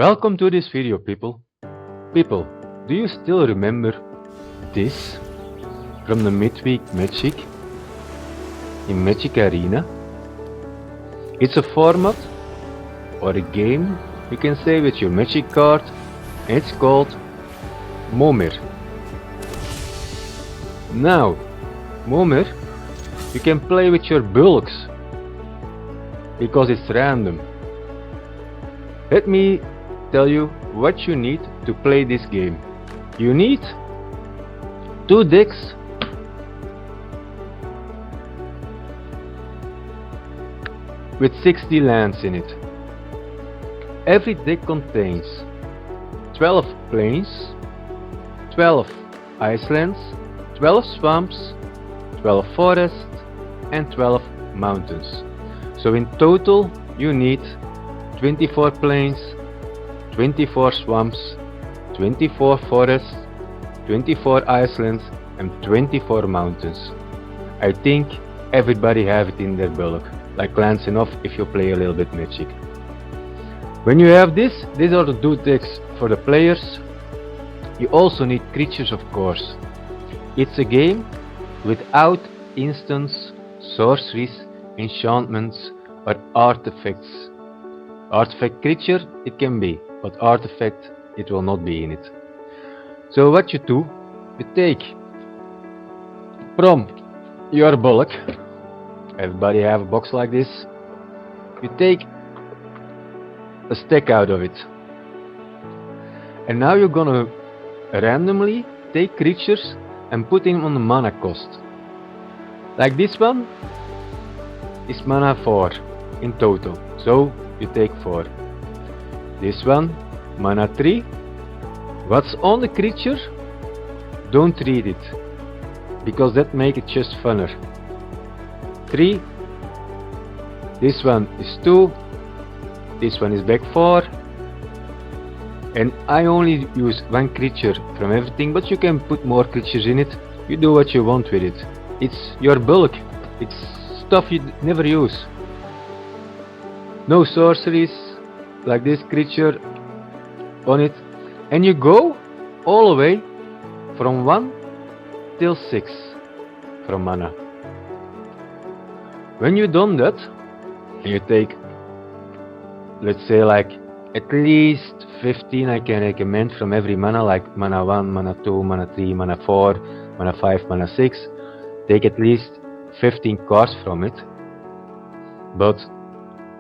Welcome to this video, people. People, do you still remember this from the midweek Magic in Magic Arena? It's a format or a game you can say with your Magic card, and it's called MOMIR. Now, MOMIR you can play with your bulks because it's random. Let me tell you what you need to play this game. You need 2 decks with 60 lands in it. Every deck contains 12 plains, 12 icelands, 12 swamps, 12 forests and 12 mountains. So in total you need 24 plains, 24 swamps, 24 forests, 24 islands and 24 mountains. I think everybody have it in their bulk, like lands enough if you play a little bit Magic. When you have this, these are the 2 decks for the players. You also need creatures, of course. It's a game without instants, sorceries, enchantments or artifacts. Artifact creature it can be, but artifact it will not be in it. So what you do, you take from your bulk, everybody have a box like this, you take a stack out of it, and now you're gonna randomly take creatures and put them on the mana cost. Like this one is mana 4 in total, so you take 4. This one mana 3. What's on the creature, don't read it, because that make it just funner. 3. This one is 2. This one is back 4. And I only use 1 creature from everything, but you can put more creatures in it. You do what you want with it. It's your bulk. It's stuff you never use. No sorceries like this creature on it. And you go all the way from 1 till 6 from mana. When you done that, you take, let's say, like at least 15 I can recommend from every mana, like mana 1, mana 2, mana 3, mana 4, mana 5, mana 6. Take at least 15 cards from it. But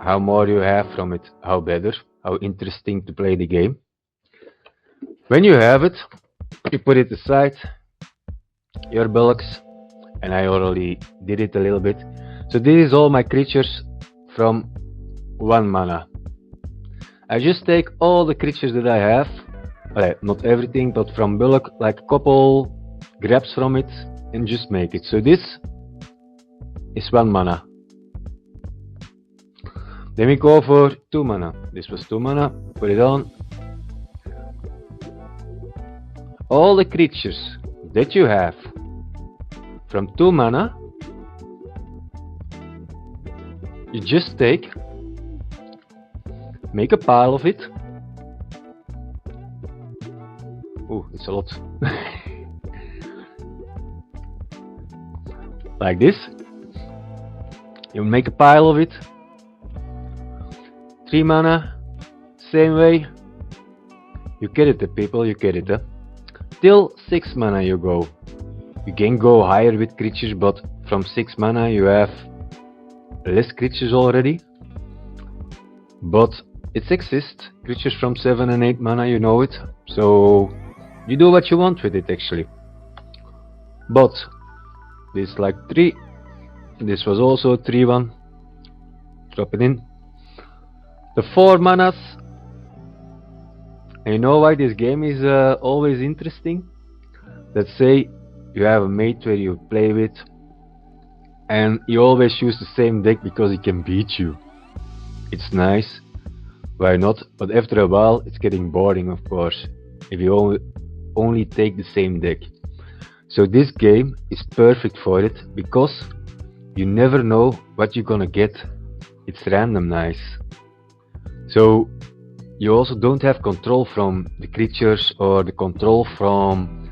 how more you have from it, how better, how interesting to play the game. When you have it, you put it aside, your bulks, and I already did it a little bit. So this is all my creatures from 1 mana. I just take all the creatures that I have, well, not everything, but from bulk, like a couple grabs from it, and just make it. So this is 1 mana. Then we go for 2 mana. This was 2 mana, put it on. All the creatures that you have from 2 mana, you just take, make a pile of it. Oh, it's a lot. Like this. You make a pile of it. 3 mana, same way. You get it, people, you get it. Till 6 mana you go. You can go higher with creatures, but from 6 mana you have less creatures already. But it exists. Creatures from 7 and 8 mana, you know it. So you do what you want with it actually. But this like 3. This was also a 3-1. Drop it in. The 4 manas. And you know why this game is always interesting? Let's say you have a mate where you play with, and you always use the same deck because he can beat you. It's nice, why not? But after a while it's getting boring, of course, if you only take the same deck. So this game is perfect for it, because you never know what you're gonna get. It's randomized. So you also don't have control from the creatures or the control from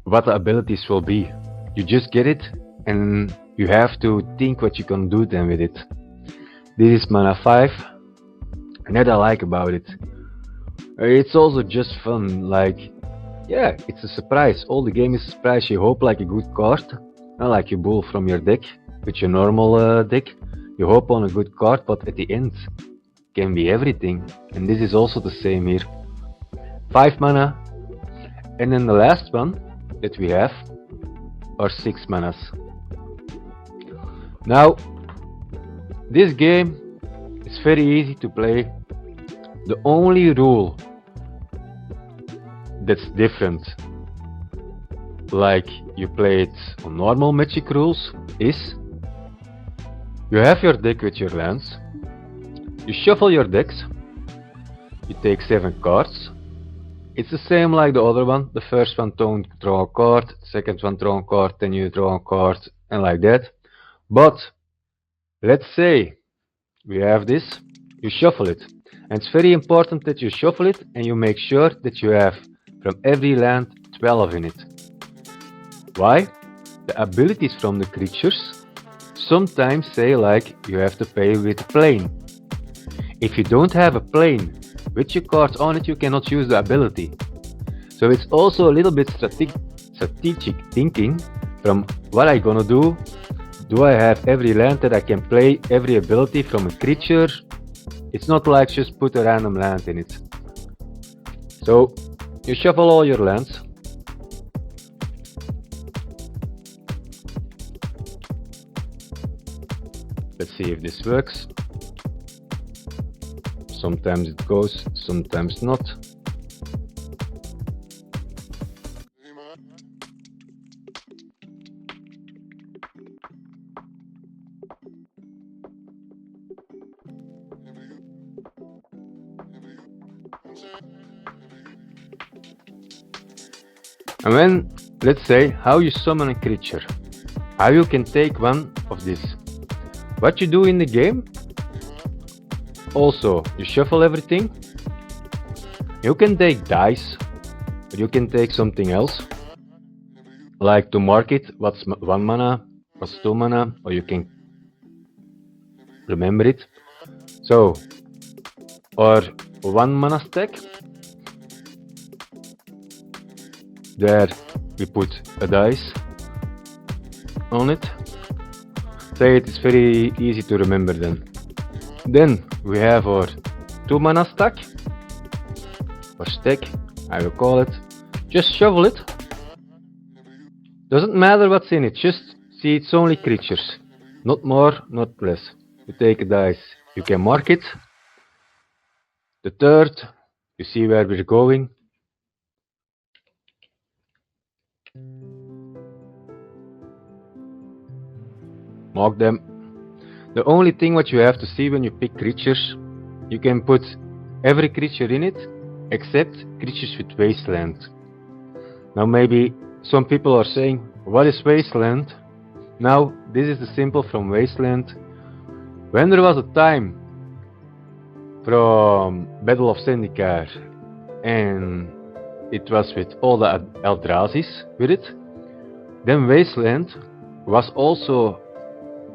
what the abilities will be. You just get it and you have to think what you can do then with it. This is mana 5, and that I like about it. It's also just fun, like, yeah, it's a surprise. All the game is a surprise. You hope like a good card, not like you bull from your deck with your normal deck. You hope on a good card, but at the end can be everything. And this is also the same here. 5 mana, and then the last one that we have are 6 manas. Now, this game is very easy to play. The only rule that's different, like you play it on normal Magic rules, is you have your deck with your lands, you shuffle your decks, you take 7 cards. It's the same like the other one. The first one don't draw a card, second one draw a card, then you draw a card, and like that. But let's say we have this, you shuffle it. And it's very important that you shuffle it and you make sure that you have from every land 12 in it. Why? The abilities from the creatures sometimes say like you have to play with a plane. If you don't have a plane with your cards on it, you cannot use the ability. So it's also a little bit strategic thinking from what I gonna do. Do I have every land that I can play, every ability from a creature? It's not like just put a random land in it. So you shuffle all your lands. Let's see if this works. Sometimes it goes, sometimes not. And then, let's say, how you summon a creature. How you can take one of this. What you do in the game. Also, you shuffle everything. You can take dice, but you can take something else. Like to mark it, what's 1 mana, what's 2 mana, or you can remember it. So, or 1 mana stack. There we put a dice on it. Say it is very easy to remember then. Then we have our 2 mana stack, or stack, I will call it. Just shovel it. Doesn't matter what's in it, just see it's only creatures. Not more, not less. You take a dice, you can mark it. The third, you see where we're going. Mark them. The only thing what you have to see when you pick creatures, you can put every creature in it, except creatures with wasteland. Now maybe some people are saying, what is wasteland? Now this is the symbol from wasteland. When there was a time from Battle of Zendikar and it was with all the Eldrazi's with it, then wasteland was also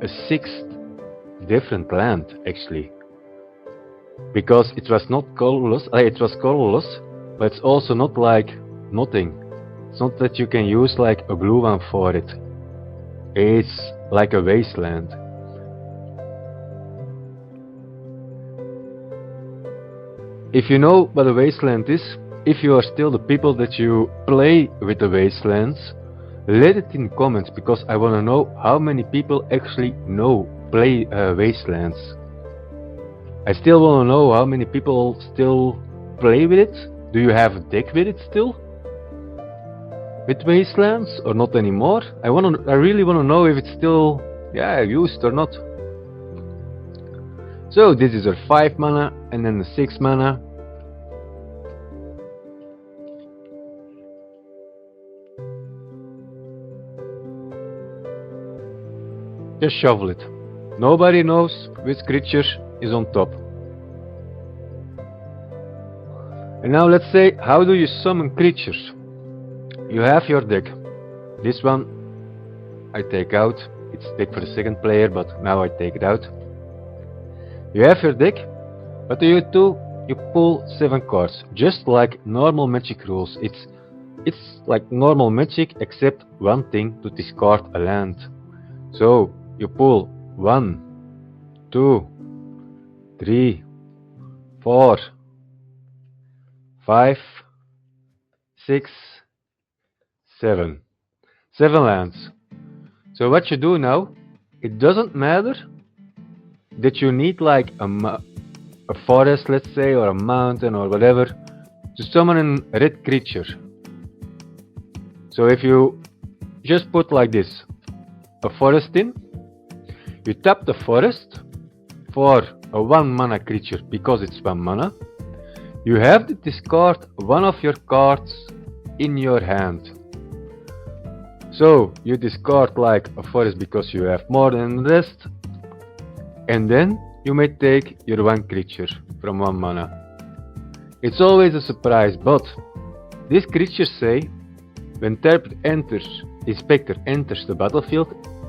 a 6th different land actually, because it was not colorless. It was colorless, but it's also not like nothing. It's not that you can use like a blue one for it. It's like a wasteland. If you know what a wasteland is, if you are still the people that you play with the wastelands, let it in comments, because I want to know how many people actually play wastelands. I still want to know how many people still play with it. Do you have a deck with it still? With wastelands or not anymore? I really want to know if it's still used or not. So this is our 5 mana and then the 6 mana. Just shovel it. Nobody knows which creature is on top. And now let's say, how do you summon creatures? You have your deck. This one I take out. It's deck for the second player, but now I take it out. You have your deck. What do? You pull 7 cards, just like normal Magic rules. It's like normal Magic, except one thing: to discard a land. So you pull 1, 2, 3, 4, 5, 6, 7. 7 lands. So what you do now, it doesn't matter that you need like a forest, let's say, or a mountain or whatever, to summon a red creature. So if you just put like this, a forest in, you tap the forest for a 1 mana creature because it's 1 mana. You have to discard one of your cards in your hand. So you discard like a forest because you have more than the rest, and then you may take your 1 creature from 1 mana. It's always a surprise, but these creatures say, when Inspector enters the battlefield,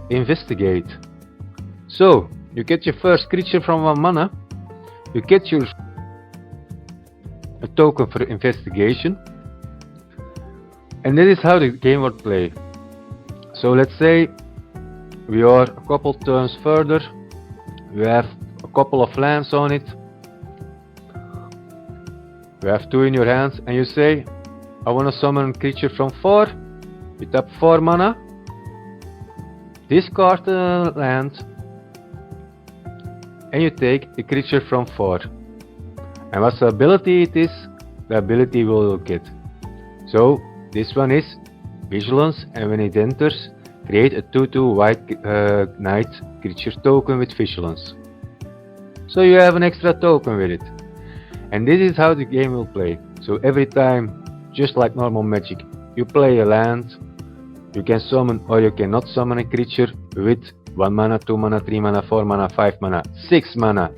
investigate. So you get your first creature from 1 mana, you get a token for investigation, and that is how the game will play. So let's say we are a couple turns further, you have a couple of lands on it, you have 2 in your hands, and you say, I want to summon a creature from 4. You tap 4 mana, discard the land, and you take the creature from 4. And what's the ability it is? The ability will get. So this one is Vigilance, and when it enters, create a 2/2 white knight creature token with Vigilance. So you have an extra token with it. And this is how the game will play. So every time, just like normal Magic, you play a land, you can summon or you cannot summon a creature with 1 mana, 2 mana, 3 mana, 4 mana, 5 mana, 6 mana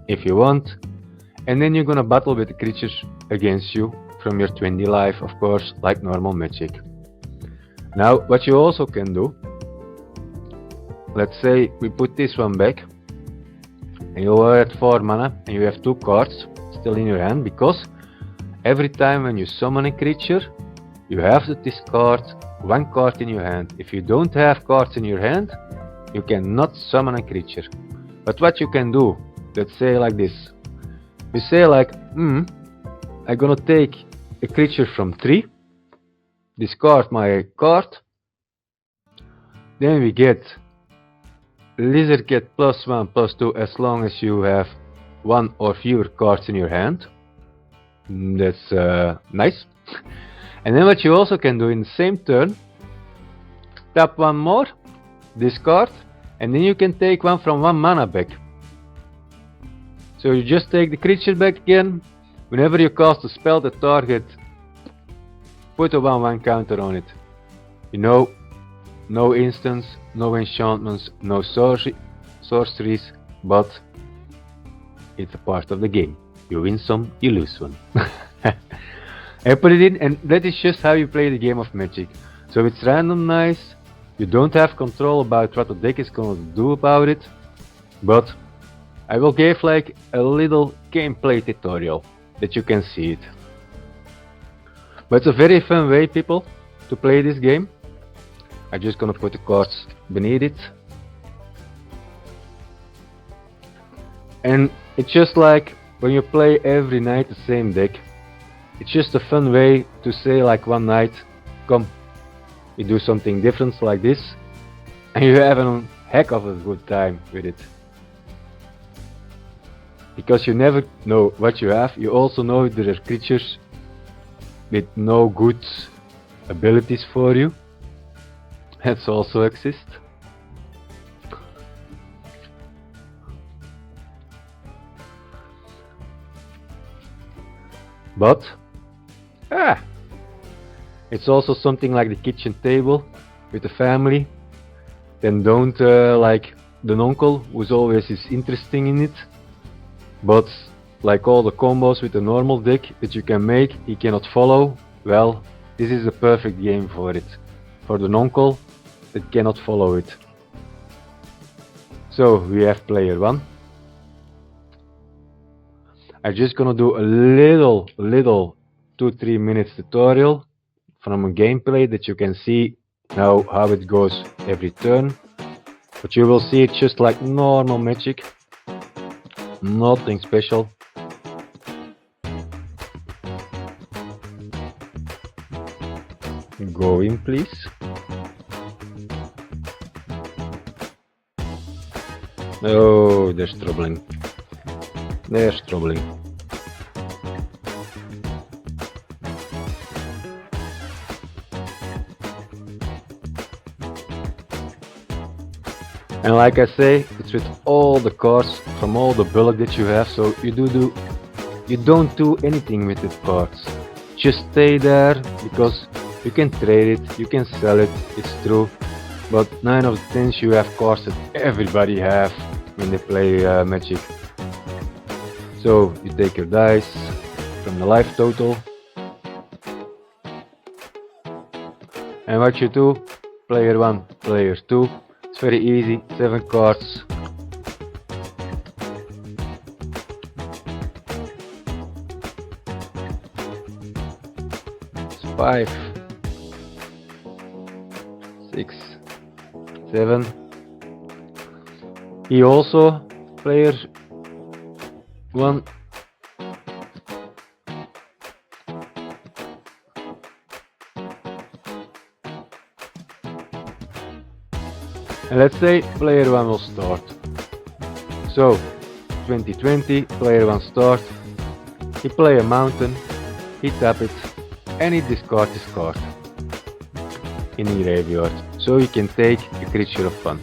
if you want. And then you're gonna battle with the creatures against you from your 20 life, of course, like normal Magic. Now, what you also can do, let's say we put this one back, and you are at 4 mana, and you have 2 cards still in your hand, because every time when you summon a creature, you have to discard 1 card in your hand. If you don't have cards in your hand, you cannot summon a creature. But what you can do, let's say like this, you say like, I'm gonna take a creature from 3, discard my card, then we get Lizard get +1/+2 as long as you have 1 or fewer cards in your hand. That's nice. And then what you also can do in the same turn, tap 1 more, discard, and then you can take 1 from 1 mana back. So you just take the creature back again. Whenever you cast a spell, the target, put a 1/1 counter on it. You know, no instants, no enchantments, no sorceries, but it's a part of the game. You win some, you lose one. And put it in, and that is just how you play the game of Magic. So it's randomized, you don't have control about what the deck is gonna do about it, but I will give like a little gameplay tutorial that you can see it. But it's a very fun way, people, to play this game. I'm just gonna put the cards beneath it. And it's just like when you play every night the same deck. It's just a fun way to say like one night, come, we do something different like this, and you have a heck of a good time with it. Because you never know what you have, you also know there are creatures with no good abilities for you. That also exists. But it's also something like the kitchen table with the family. Then don't like the uncle who's always is interesting in it, but like all the combos with the normal deck that you can make, he cannot follow. Well, this is a perfect game for it. For the non-call that cannot follow it. So we have player 1. I'm just gonna do a little 2-3 minutes tutorial from a gameplay that you can see now how it goes every turn. But you will see it just like normal Magic. Nothing special. Go in, please. Oh, there's troubling. There's troubling. And like I say, it's with all the cards from all the bulk that you have, so you don't do anything with the cards. Just stay there, because you can trade it, you can sell it, it's true. But 9 of the 10 you have cards that everybody have when they play Magic. So you take your dice from the life total. And what you do, player 1, player 2. It's very easy, 7 cards. It's 5, 6, 7. He also, player 1. And let's say player 1 will start. So 2020, player 1 start. He play a mountain, he tap it, and he discard his card in the graveyard. So he can take a creature of fun.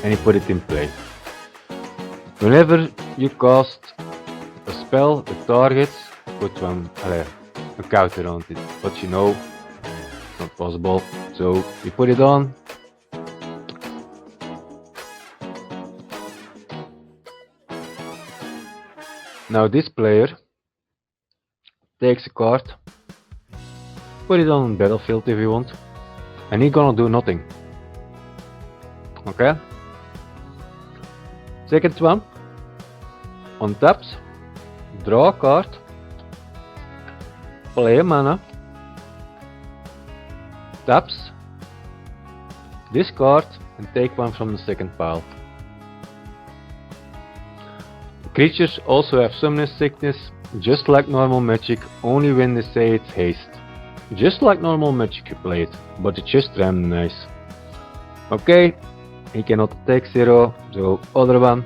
And he put it in play. Whenever you cast a spell that targets, put a counter on it. But you know, it's not possible. So you put it on. Now this player takes a card, put it on the battlefield if you want, and he's gonna do nothing. Okay? Second one, on taps, draw a card, play a mana, taps, discard, and take one from the second pile. Creatures also have Summoner's Sickness, just like normal Magic, only when they say it's haste. Just like normal Magic you play it, but it's just randomized. Okay, he cannot attack 0, so other one,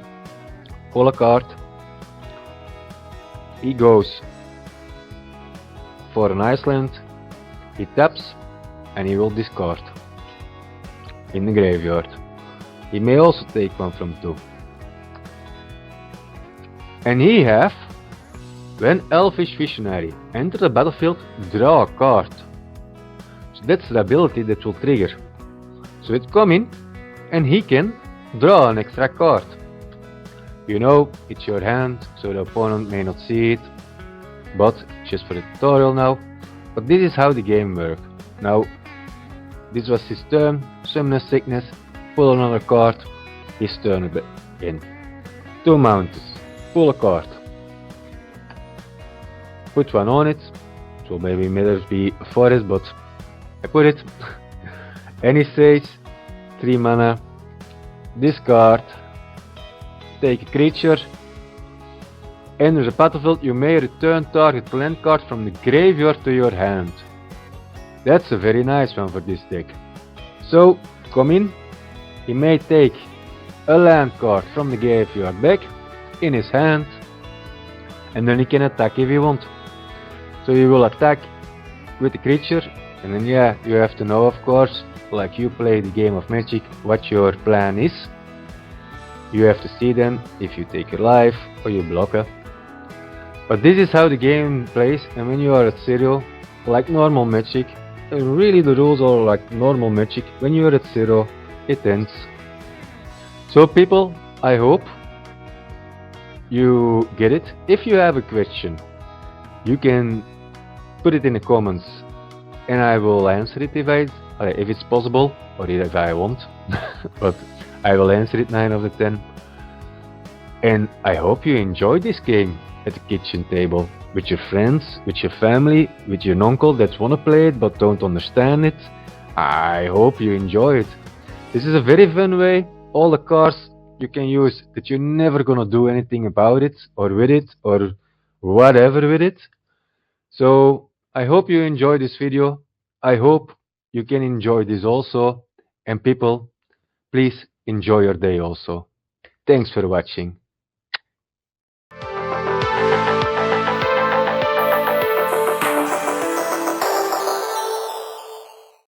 pull a card. He goes for an Iceland, he taps, and he will discard in the graveyard. He may also take one from 2. And he have, when Elfish Visionary enter the battlefield, draw a card. So that's the ability that will trigger. So it come in, and he can draw an extra card. You know, it's your hand, so the opponent may not see it, but just for the tutorial now. But this is how the game works. Now, this was his turn, Summoner's Sickness, pull another card, his turn in. 2 mountains. Pull a card. Put one on it. So maybe it may be a forest, but I put it. And he says 3 mana. Discard. Take a creature. Enter the battlefield. You may return target land card from the graveyard to your hand. That's a very nice one for this deck. So come in. He may take a land card from the graveyard back in his hand, and then he can attack if he wants. So he will attack with the creature, and then yeah, you have to know, of course, like you play the game of Magic, what your plan is. You have to see then if you take your life or you block her. But this is how the game plays, and when you are at 0, like normal Magic, really the rules are like normal Magic. When you are at 0, it ends. So people, I hope you get it. If you have a question, you can put it in the comments and I will answer it if it's possible or if I want. But I will answer it 9 out of 10. And I hope you enjoy this game at the kitchen table with your friends, with your family, with your uncle that want to play it but don't understand it. I hope you enjoy it. This is a very fun way. All the cards you can use that you're never gonna do anything about it or with it or whatever with it. So I hope you enjoy this video. I hope you can enjoy this also. And people, please enjoy your day also. Thanks for watching.